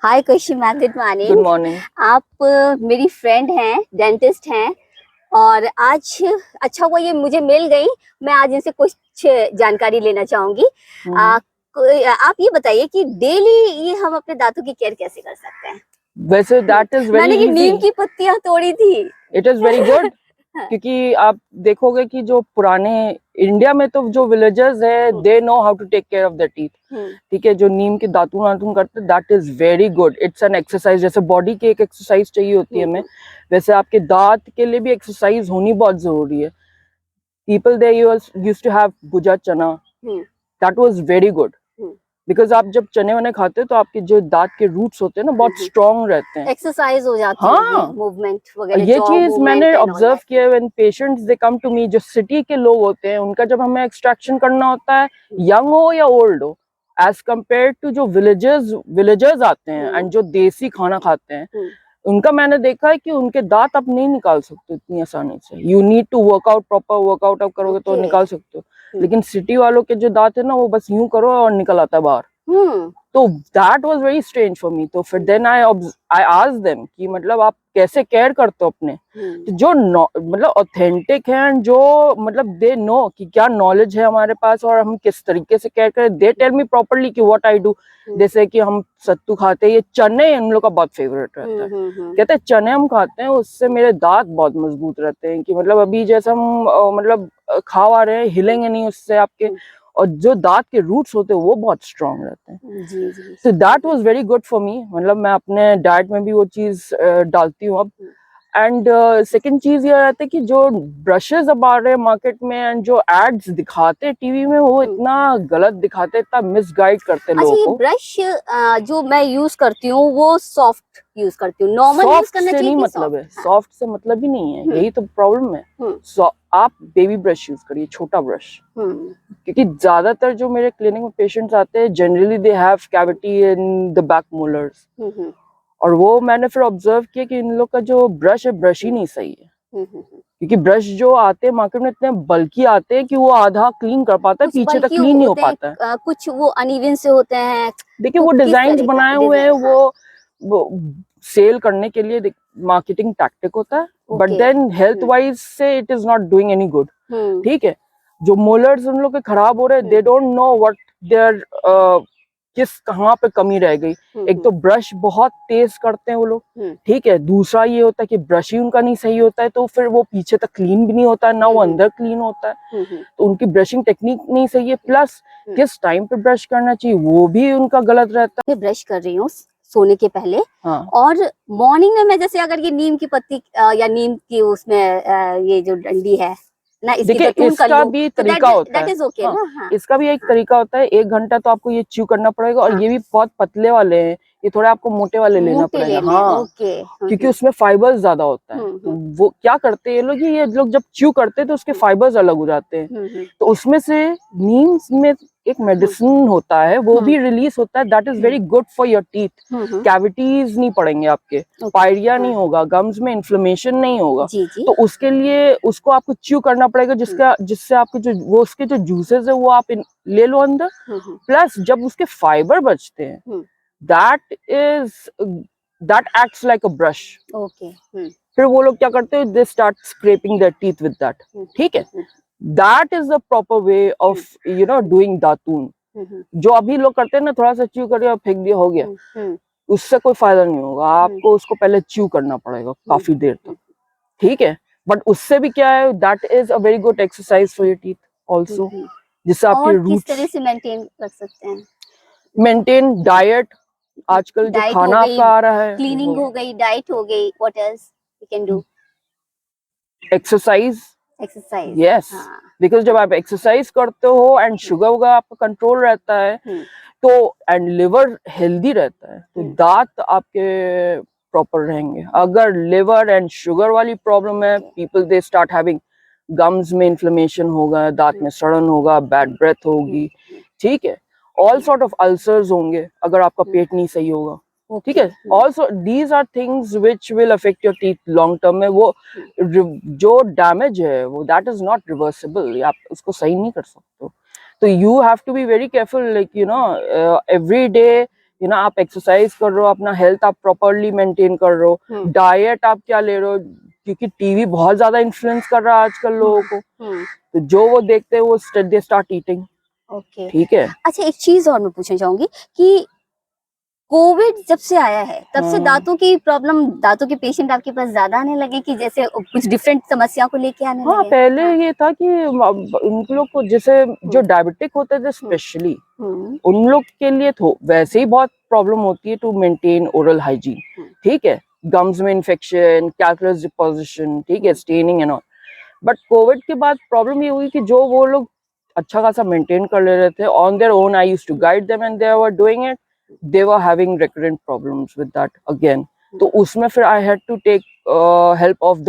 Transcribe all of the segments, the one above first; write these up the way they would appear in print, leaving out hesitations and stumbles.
हाय खुशी ma'am, good good morning. Morning. आप मेरी फ्रेंड हैं, डेंटिस्ट हैं, और आज अच्छा हुआ ये मुझे मिल गई। मैं आज इनसे कुछ जानकारी लेना चाहूंगी। आप ये बताइए कि डेली ये हम अपने दांतों की केयर कैसे कर सकते हैं? वैसे दैट इज वेरी मैंने ये इजी, नीम की पत्तियां तोड़ी थी। It is very good. हाँ। क्योंकि आप देखोगे कि जो पुराने इंडिया में तो जो विलेजर्स है they know how to take care of the teeth. ठीक है, जो नीम के दातुन वातुन करते that is very good. It's an exercise, जैसे बॉडी की एक एक्सरसाइज चाहिए होती है हमें, वैसे आपके दांत के लिए भी एक्सरसाइज होनी बहुत जरूरी है। People they used to have भुजा चना, that was very good. Because आप जब चने वने खाते हो तो आपके जो दांत के रूट्स होते हैं ना बहुत स्ट्रांग रहते हैं, एक्सरसाइज हो जाती हाँ। है, मूवमेंट वगैरह, ये जॉ चीज मैंने movement and all observe that. किया है when patients they come to me, जो सिटी के लोग होते हैं उनका जब हमें एक्सट्रैक्शन करना होता है, यंग हो या ओल्ड हो, एज कम्पेयर टू जो विलेजर्स आते हैं एंड जो देसी खाना खाते हैं, उनका मैंने देखा है कि उनके दांत आप नहीं निकाल सकते इतनी आसानी से। You need to work out, proper workout आप करोगे तो निकाल सकते हो। लेकिन सिटी वालों के जो दांत है ना, वो बस यूं करो और निकल आता है बाहर। तो that was very strange for me. तो फिर देन आई आस्क्ड देम कि मतलब आप कैसे केयर करते हो अपने, तो जो मतलब ऑथेंटिक है एंड जो मतलब दे नो कि क्या नॉलेज है हमारे पास और हम किस तरीके से केयर करें, दे टेल मी प्रॉपरली कि व्हाट आई डू। जैसे कि हम सत्तू खाते हैं, ये चने इन लोग का बहुत फेवरेट रहता है। कहते हैं चने हम खाते हैं उससे मेरे दांत बहुत मजबूत रहते हैं, कि मतलब अभी जैसे हम मतलब खा आ रहे हैं, हिलेंगे नहीं उससे आपके, और जो दांत के रूट्स होते हैं वो बहुत स्ट्रांग रहते हैं। जी जी। तो that was very good for me. मतलब मैं अपने डाइट में भी वो चीज डालती हूँ अब। एंड सेकंड चीज ये रहता है कि जो ब्रशेस अब आ रहे हैं मार्केट में एंड जो एड्स दिखाते हैं टीवी में, वो इतना गलत दिखाते हैं, इतना मिसगाइड करते हैं अच्छा, लोगों ये को। ब्रश जो मैं यूज करती हूँ वो सॉफ्ट यूज करती हूँ, नॉर्मल यूज सॉफ्ट करना से चाहिए नहीं कि मतलब है, सॉफ्ट? हाँ। सॉफ्ट से मतलब ही नहीं है, यही तो प्रॉब्लम है। आप बेबी ब्रश यूज करिए, छोटा ब्रश। क्योंकि ज्यादातर जो मेरे क्लिनिक में पेशेंट्स आते हैं, generally they have cavity in the back molars, और वो मैंने फिर ऑब्जर्व किया कि इन लोग का जो ब्रश है, ब्रश ही नहीं सही है। क्योंकि ब्रश जो आते हैं मार्केट में इतने बल्कि आते हैं कि वो आधा क्लीन कर पाता है, कुछ पीछे तक बल्कि क्लीन नहीं हो होते पाता है। हैं, कुछ वो अनइवन से होते हैं। देखिए तो वो किस डिजाइन तरह का बनाए हुए हैं, डिजाइन? वो सेल करने के लिए मार्केटिंग टैक्टिक होता है, बट देन हेल्थ वाइज से it is not doing any good. ठीक है, जो मोलर्स उन लोग के खराब हो रहे हैं, they don't know what their किस कहाँ पे कमी रह गई। एक तो ब्रश बहुत तेज करते हैं वो लोग, ठीक है। दूसरा ये होता है कि ब्रश ही उनका नहीं सही होता है, तो फिर वो पीछे तक क्लीन भी नहीं होता है, ना वो अंदर क्लीन होता है। तो उनकी ब्रशिंग टेक्निक नहीं सही है, प्लस किस टाइम पे ब्रश करना चाहिए वो भी उनका गलत रहता है। मैं ब्रश कर रही हूँ सोने के पहले। हाँ। और मॉर्निंग में मैं जैसे अगर ये नीम की पत्ती या नीम की उसमें ये जो डंडी है ना, इसकी देखिए दतून कर इसका लूं, भी तो तरीका होता दैट है। इज ओके हाँ, ना? हाँ। इसका भी एक तरीका होता है। 1 घंटा तो आपको ये च्यू करना पड़ेगा, और ये भी बहुत पतले वाले हैं, ये थोड़े आपको मोटे वाले लेना मोटे पड़ेगा। लेने, हाँ, ओके। क्योंकि उसमें फाइबर्स ज्यादा होता है। तो वो क्या करते हैं ये लोग जब च्यू करते हैं तो उसके फाइबर्स अलग हो जाते हैं। तो उसमें से नीम में एक मेडिसिन होता है, वो भी रिलीज होता है, that is very good for your teeth. Cavities नहीं पड़ेंगे आपके, पायरिया नहीं होगा, गम्स में इन्फ्लेमेशन नहीं होगा। जी जी। तो उसके लिए उसको आपको च्यू करना पड़ेगा, जिससे आपके जो वो उसके जो जूसेस है वो आप ले लो अंदर। प्लस जब उसके फाइबर बचते हैं, that is that acts like a brush. Okay. फिर वो लोग क्या करते हैं, they start scraping their teeth with that. ठीक है, that is the proper way of doing datun. जो अभी लोग करते हैं ना, थोड़ा सा च्यू करके फेंक दिया, हो गया, उससे कोई फायदा नहीं होगा। आपको उसको पहले च्यू करना पड़ेगा काफी देर तक। ठीक है, बट उससे भी क्या है, that is a very good exercise for your teeth also, जिससे आपके और किस तरह रूट्स से मेंटेन कर सकते हैं? मेंटेन। डाइट, आजकल जो डाइट हो खाना गई, आपका आ रहा है, क्लीनिंग हो गई, डाइट हो गई, what else we can do? Exercise. Exercise. Yes, because जब आप एक्सरसाइज करते हो एंड शुगर वगैरह आपका कंट्रोल रहता है, तो एंड लिवर हेल्दी रहता है, तो दांत आपके प्रॉपर रहेंगे। अगर लिवर एंड शुगर वाली प्रॉब्लम है, people they start having gums में इन्फ्लेमेशन होगा, दांत में सड़न होगा, बैड ब्रेथ होगी, ठीक है, ऑल सॉर्ट ऑफ अल्सर्स होंगे अगर आपका पेट नहीं सही होगा। ठीक है, also these are things which will affect your teeth long term में। वो जो डैमेज है वो दैट इज नॉट रिवर्सिबल, आप उसको सही नहीं कर सकते। तो you have to be very careful, like every day you know आप एक्सरसाइज कर रहे हो, अपना हेल्थ आप प्रॉपरली मेंटेन कर रहे हो, डाइट आप क्या ले रहे हो, क्योंकि टीवी बहुत ज्यादा इन्फ्लुएंस कर रहा है आजकल लोगों को, तो जो वो देखते हैं वो दे स्टार्ट ईटिंग। ओके, ठीक है। अच्छा एक चीज और मैं पूछना चाहूंगी कि कोविड जब से आया है तब से दांतों की प्रॉब्लम, दांतों के पेशेंट आपके पास ज्यादा आने लगे कि जैसे कुछ डिफरेंट समस्या को लेके आने हाँ लगे? पहले ये था कि उन लोग को जैसे जो डायबिटिक होते थे स्पेशली उन लोग के लिए तो वैसे ही बहुत प्रॉब्लम होती है टू मेंटेन ओरल हाइजीन। ठीक है, गम्स में इन्फेक्शन, कैल्कुलस डिपोजिशन, ठीक है, staining and all. But Covid के बाद प्रॉब्लम ये हुई कि जो वो लोग अच्छा खासा मेंटेन कर ले रहे थे on their own, I used to guide them and they were doing it, they were having recurrent problems with that again. तो उसमें फिर I had to take help of the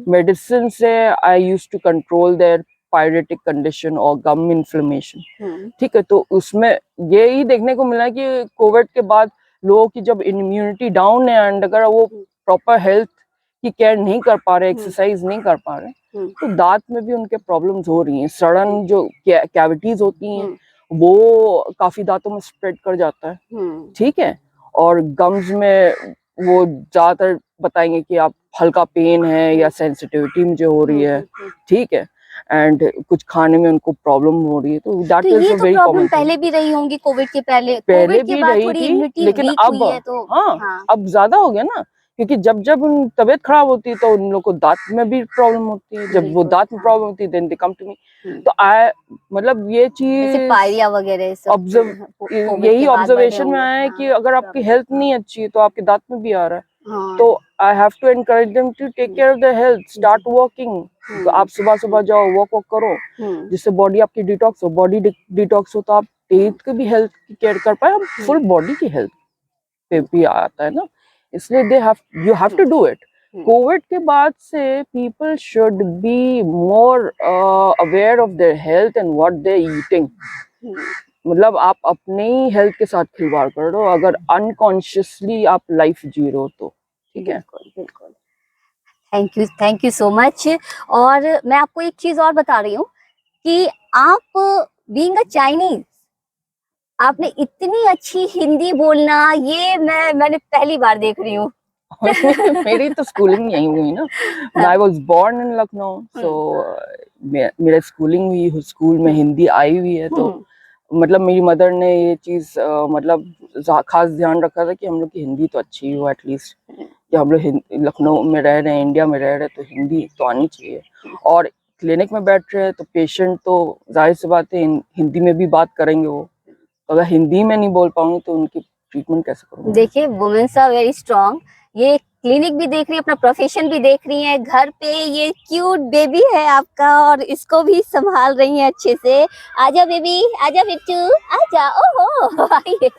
medicine से I used to control their pyretic condition और gum inflammation. ठीक है, तो उसमें यही देखने को मिला कि कोविड के बाद लोगों की जब इम्यूनिटी डाउन है एंड अगर वो प्रॉपर हेल्थ की केयर नहीं कर पा रहे, एक्सरसाइज नहीं कर पा रहे, तो दांत में भी उनके प्रॉब्लम्स हो रही हैं। सड़न जो कैविटीज होती हैं वो काफी दांतों में स्प्रेड कर जाता है। ठीक है, और गम्स में वो ज्यादातर बताएंगे कि आप हल्का पेन है या सेंसिटिविटी मुझे हो रही है। ठीक है, एंड कुछ खाने में उनको प्रॉब्लम हो रही है, तो that is a very common. पहले भी रही होंगी कोविड के पहले पहले कोविड के भी बाद रही थोड़ी थी, इम्यूनिटी लेकिन वीक अब हुई है तो हाँ अब ज्यादा हो गया ना, क्योंकि जब जब उन तबीयत खराब होती है तो उन लोग को दांत में भी प्रॉब्लम होती है, जब वो दांत में प्रॉब्लम होती है देन दे कम टू मी। तो आई मतलब ये चीज पायरिया वगैरह यही ऑब्जर्वेशन में आया है कि अगर आपकी हेल्थ नहीं अच्छी है तो आपके दांत में भी आ रहा है। तो I have to encourage them to take care of their health, start walking. तो आप सुबह सुबह जाओ, वॉक करो, जिससे बॉडी आपकी डिटॉक्स हो। बॉडी डिटॉक्स हो तो आप टीथ की भी हेल्थ की केयर कर पाए, फुल बॉडी की हेल्थ पे भी आता है ना, इसलिए you have to do it. Covid के बाद से people should be more aware of their health and what they eating. मतलब आप अपने ही हेल्थ के साथ खिलवाड़ कर रहे हो अगर अनकॉन्शियसली आप लाइफ जी रहे हो तो। ठीक है, बिल्कुल। Thank you so much. और मैं आपको एक चीज और बता रही हूँ कि आप बीइंग अ चाइनीज, आपने इतनी अच्छी हिंदी बोलना ये मैंने पहली बार देख रही हूँ। मेरी तो स्कूलिंग यहीं हुई ना। I was born in Lucknow, so मेरा स्कूलिंग हुई स्कूल में हिंदी आई हुई है। तो मतलब मेरी मदर ने ये चीज मतलब खास ध्यान रखा था कि हम लोग की हिंदी तो अच्छी हो एटलीस्ट, कि हम लोग लखनऊ में रह रहे हैं, इंडिया में रह रहे हैं, तो हिंदी तो आनी चाहिए। और क्लिनिक में बैठ रहे हैं तो पेशेंट तो जाहिर सी बात है हिंदी में भी बात करेंगे वो, तो अगर हिंदी में नहीं बोल पाऊंगी तो उनकी ट्रीटमेंट कैसे करूँगी। देखिए वुमेन्स आर वेरी स्ट्रांग। ये क्लिनिक भी देख रही है, अपना प्रोफेशन भी देख रही है, घर पे ये क्यूट बेबी है आपका और इसको भी संभाल रही है अच्छे से। आजा बेबी, आजा बिट्टू, आजा, ओहो आइए।